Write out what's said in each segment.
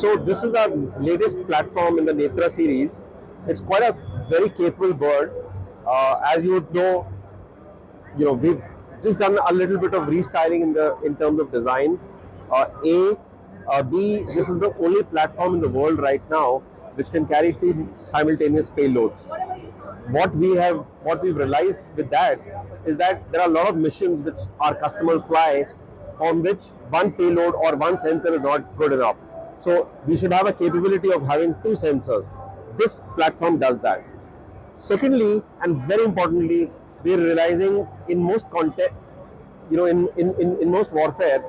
So this is our latest platform in the NETRA series. It's quite a very capable bird. As you would know, we've just done a little bit of restyling in terms of design. B, this is the only platform in the world right now which can carry two simultaneous payloads. What we've realized with that is that there are a lot of missions which our customers fly on which one payload or one sensor is not good enough. So we should have a capability of having two sensors. This platform does that. Secondly, and very importantly, we are realizing in most context, in most warfare,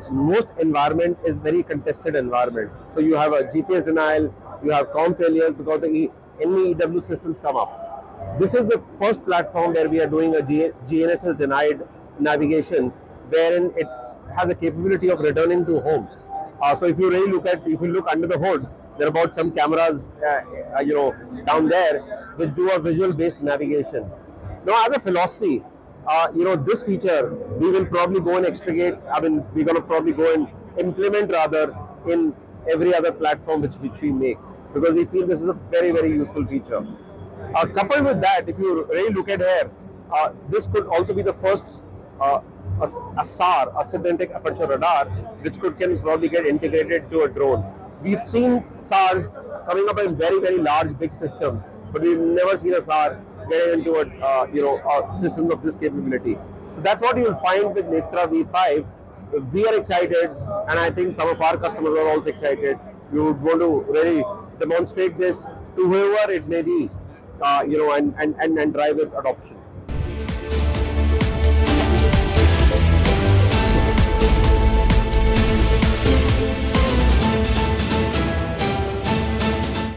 most environment is very contested environment. So you have a GPS denial, you have comm failures because the enemy EW systems come up. This is the first platform where we are doing a GNSS denied navigation, wherein it has a capability of returning to home. So if you really if you look under the hood, there are about some cameras, down there, which do a visual-based navigation. Now, as a philosophy, this feature we will probably go and extricate. I mean, we're going to probably go and implement rather in every other platform which we make, because we feel this is a very, very useful feature. Coupled with that, if you really look at here, this could also be the first a SAR, a synthetic aperture radar, which can probably get integrated to a drone. We've seen SARs coming up in very, very large, big systems, but we've never seen a SAR getting into a system of this capability. So that's what you'll find with NETRA V5. We are excited, and I think some of our customers are also excited. We would want to really demonstrate this to whoever it may be, and drive its adoption.